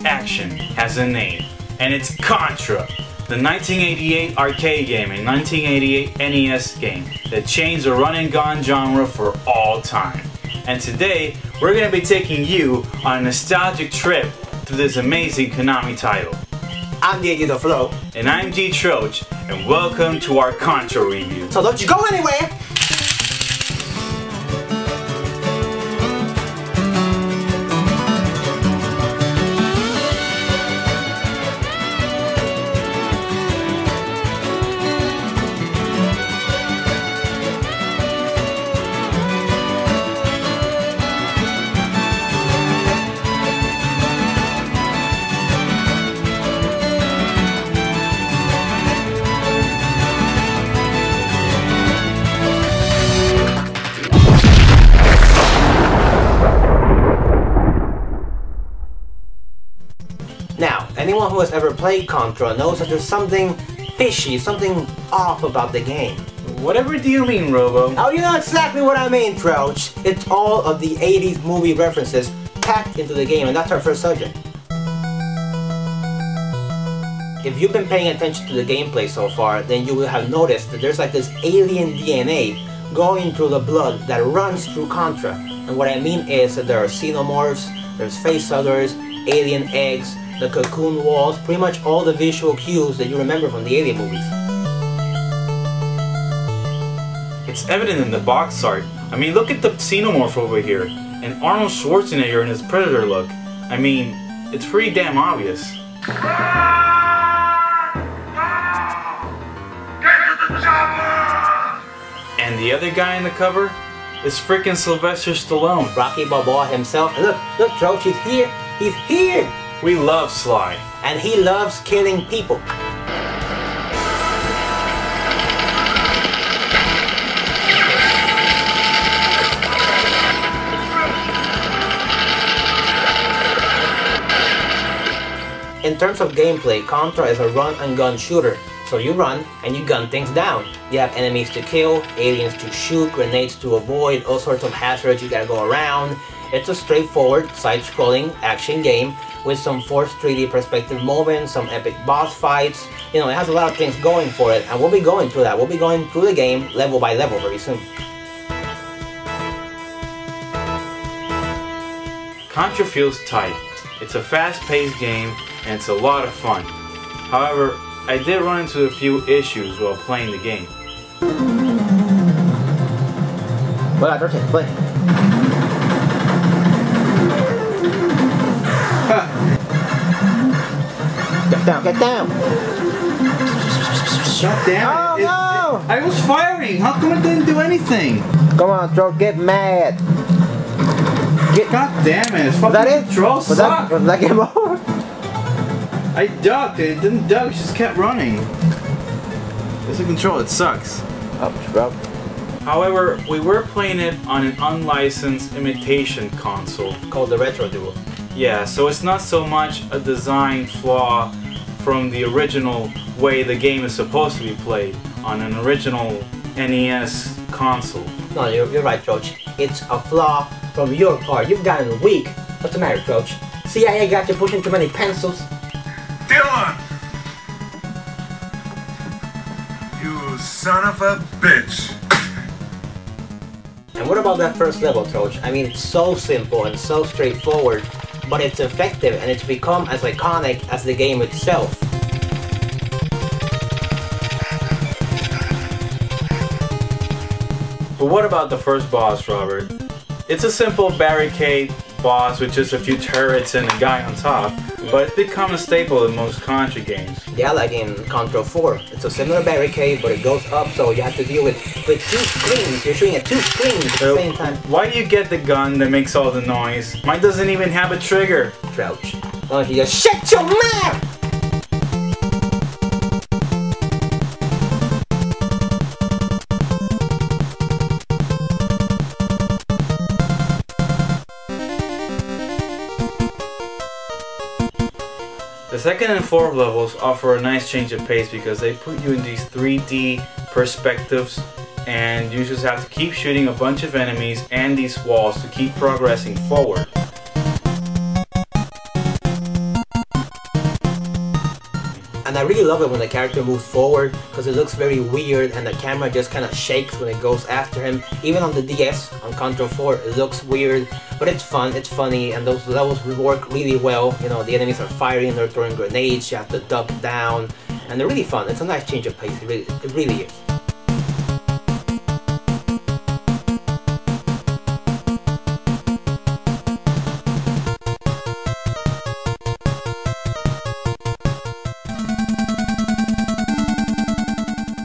Action has a name, and it's Contra, the 1988 arcade game and 1988 NES game that changed the run and gun genre for all time. And today, we're going to be taking you on a nostalgic trip through this amazing Konami title. I'm the the Flow. And I'm G Troche, and welcome to our Contra review. So don't you go anywhere! Now, anyone who has ever played Contra knows that there's something fishy, something off about the game. Whatever do you mean, Robo? Oh, you know exactly what I mean, Troche. It's all of the 80s movie references packed into the game, and that's our first subject. If you've been paying attention to the gameplay so far, then you will have noticed that there's like this alien DNA going through the blood that runs through Contra. And what I mean is that there are Xenomorphs, there's facehuggers, alien eggs, the cocoon walls, pretty much all the visual cues that you remember from the Alien movies. It's evident in the box art. I mean, look at the Xenomorph over here, and Arnold Schwarzenegger in his Predator look. I mean, it's pretty damn obvious. Get to the chopper! And the other guy in the cover is freaking Sylvester Stallone. Rocky Balboa himself. And look, Troche, he's here! He's here! We love Sly. And he loves killing people. In terms of gameplay, Contra is a run and gun shooter. So you run and you gun things down. You have enemies to kill, aliens to shoot, grenades to avoid, all sorts of hazards you gotta go around. It's a straightforward, side-scrolling action game with some forced 3D perspective moments, some epic boss fights. You know, it has a lot of things going for it, and we'll be going through that. We'll be going through the game level by level very soon. Contra feels tight. It's a fast-paced game, and it's a lot of fun. However, I did run into a few issues while playing the game. Well, Troche, play. Get down, get down! God damn it! Oh, no! I was firing! How come it didn't do anything? Come on, Troche, get mad! God damn it! It's fucking that it? controls Was suck! that game over? I ducked and it didn't duck, it just kept running. It's a control, it sucks. Ouch, bro. However, we were playing it on an unlicensed imitation console Called the Retro Duo. Yeah, so it's not so much a design flaw from the original way the game is supposed to be played on an original NES console. No, you're right, Troche. It's a flaw from your part. You've gotten weak. What's the matter, Troche? CIA got you pushing too many pencils? Dylan! You son of a bitch! And what about that first level, Troche? I mean, it's so simple and so straightforward, but it's effective and it's become as iconic as the game itself. But what about the first boss, Robert? It's a simple barricade boss with just a few turrets and a guy on top, but it's become a staple in most Contra games. Yeah, like in Contra 4. It's a similar barricade, but it goes up, so you have to deal with two screens. You're shooting at two screens at the same time. Why do you get the gun that makes all the noise? Mine doesn't even have a trigger. Troche. Why don't you just shut your mouth? The second and fourth levels offer a nice change of pace because they put you in these 3D perspectives and you just have to keep shooting a bunch of enemies and these walls to keep progressing forward. I really love it when the character moves forward because it looks very weird and the camera just kind of shakes when it goes after him. Even on the DS, on Contra 4, it looks weird, but it's fun, it's funny, and those levels work really well. You know, the enemies are firing, they're throwing grenades, you have to duck down, and they're really fun. It's a nice change of pace, it really is.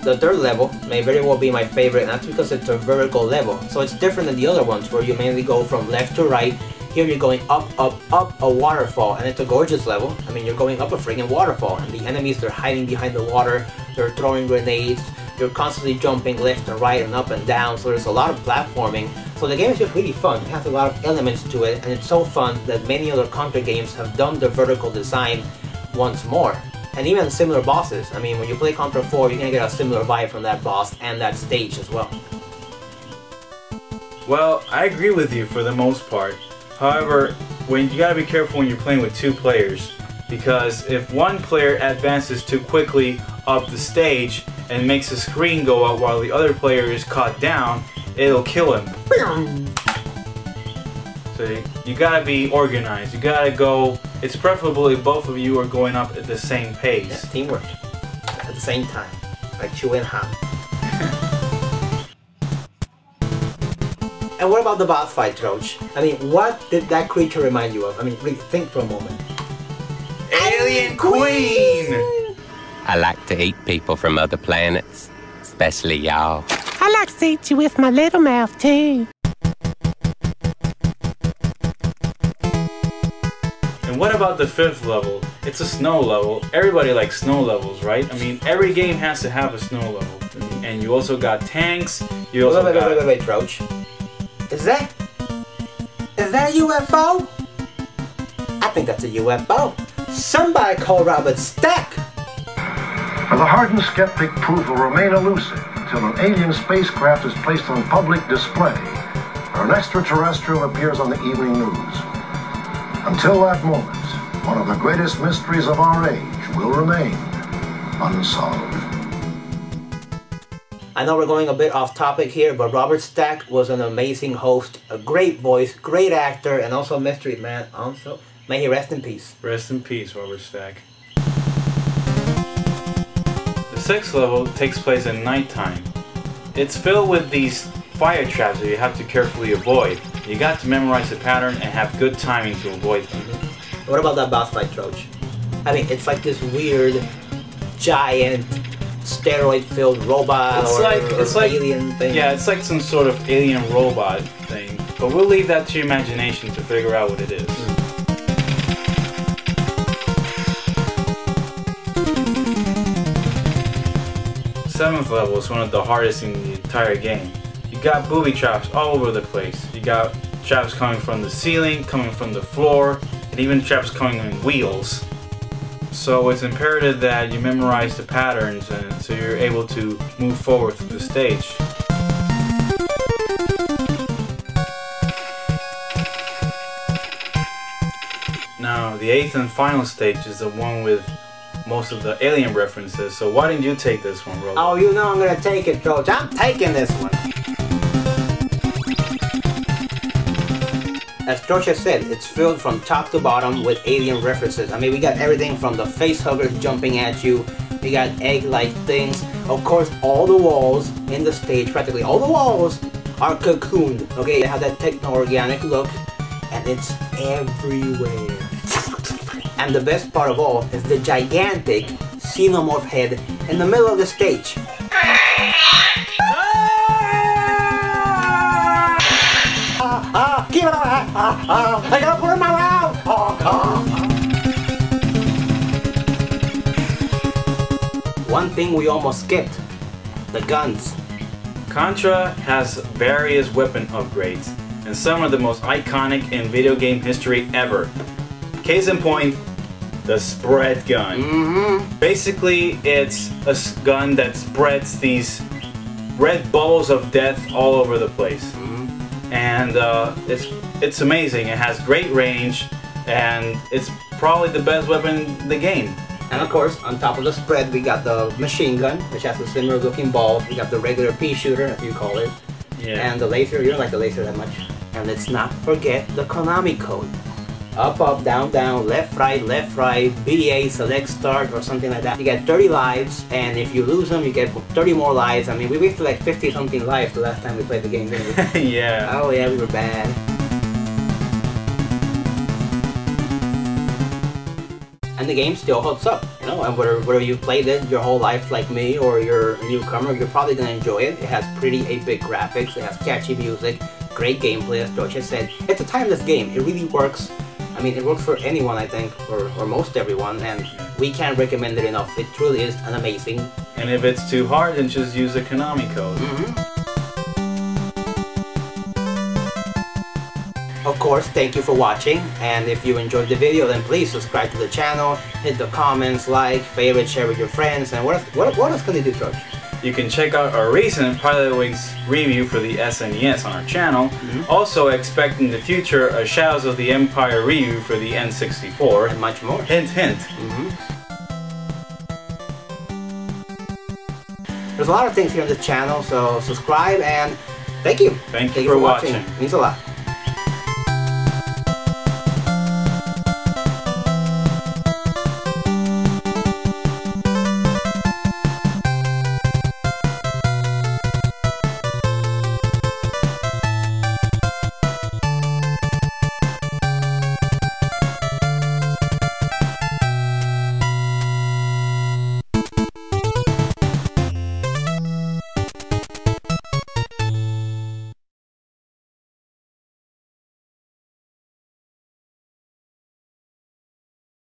The third level may very well be my favorite, and that's because it's a vertical level. So it's different than the other ones where you mainly go from left to right. Here you're going up, up, up a waterfall, and it's a gorgeous level. I mean, you're going up a friggin' waterfall, and the enemies, they're hiding behind the water, they're throwing grenades, you're constantly jumping left and right and up and down, so there's a lot of platforming. So the game is just really fun. It has a lot of elements to it, and it's so fun that many other Contra games have done the vertical design once more. And even similar bosses. I mean, when you play Contra 4, you're gonna get a similar vibe from that boss and that stage as well. Well, I agree with you for the most part. However, you gotta be careful when you're playing with two players, because if one player advances too quickly up the stage and makes the screen go up while the other player is caught down, it'll kill him. So you gotta be organized. You gotta go. It's preferable if both of you are going up at the same pace. Yeah, teamwork. At the same time. Like Chu and Han. And what about the boss fight, Troche? I mean, what did that creature remind you of? I mean, really think for a moment. Alien Queen! I like to eat people from other planets, especially y'all. I like to eat you with my little mouth, too. And what about the fifth level? It's a snow level. Everybody likes snow levels, right? I mean, every game has to have a snow level. And you also got tanks. You also got... Wait, Troche. Is that a UFO? I think that's a UFO. Somebody call Robert Stack. The hardened skeptic proof will remain elusive until an alien spacecraft is placed on public display or an extraterrestrial appears on the evening news. Until that moment, one of the greatest mysteries of our age will remain unsolved. I know we're going a bit off topic here, but Robert Stack was an amazing host, a great voice, great actor, and also a mystery man. Also, may he rest in peace. Rest in peace, Robert Stack. The sixth level takes place at nighttime. It's filled with these fire traps that you have to carefully avoid. You got to memorize the pattern and have good timing to avoid them. What about that boss fight, Troche? I mean, it's like this weird, giant, steroid-filled robot it's like alien thing. Yeah, it's like some sort of alien robot thing. But we'll leave that to your imagination to figure out what it is. Seventh level is one of the hardest in the entire game. You got booby traps all over the place. You got traps coming from the ceiling, coming from the floor, and even traps coming on wheels. So it's imperative that you memorize the patterns and so you're able to move forward through the stage. Now, the eighth and final stage is the one with most of the alien references, so why didn't you take this one, Robo? Oh, you know I'm gonna take it, Troche. I'm taking this one. As Troche said, it's filled from top to bottom with alien references. I mean, we got everything from the face huggers jumping at you, we got egg-like things. Of course, all the walls in the stage, practically all the walls, are cocooned. Okay, they have that techno-organic look, and it's everywhere. And the best part of all is the gigantic Xenomorph head in the middle of the stage. Keep it alive! I gotta put it in my mouth! One thing we almost skipped, the guns. Contra has various weapon upgrades, and some are the most iconic in video game history ever. Case in point, the spread gun. Basically, it's a gun that spreads these red balls of death all over the place. And it's amazing. It has great range, and it's probably the best weapon in the game. And of course, on top of the spread, we got the machine gun, which has a similar looking ball. We got the regular pea shooter, as you call it. Yeah. And the laser, you don't like the laser that much. And let's not forget the Konami code. Up, up, down, down, left, right, BA, select, start, or something like that. You get 30 lives, and if you lose them, you get 30 more lives. I mean, we wasted like 50 something lives the last time we played the game, didn't we? Yeah. Oh yeah, we were bad. And the game still holds up, you know, and whether you played it your whole life like me or you're a newcomer, you're probably gonna enjoy it. It has pretty 8-bit graphics, it has catchy music, great gameplay, as Troche said. It's a timeless game, it really works. I mean, it works for anyone, I think, or most everyone, and we can't recommend it enough. It truly is an amazing. And if it's too hard, then just use the Konami code. Of course, thank you for watching, and if you enjoyed the video, then please subscribe to the channel, hit the comments, like, favorite, share with your friends, and what else can you do, Troche? You can check out our recent Pilot Wings review for the SNES on our channel. Also expect in the future a Shadows of the Empire review for the N64. And much more. Hint, hint. There's a lot of things here on this channel, so subscribe and thank you. Thank you for watching. It means a lot.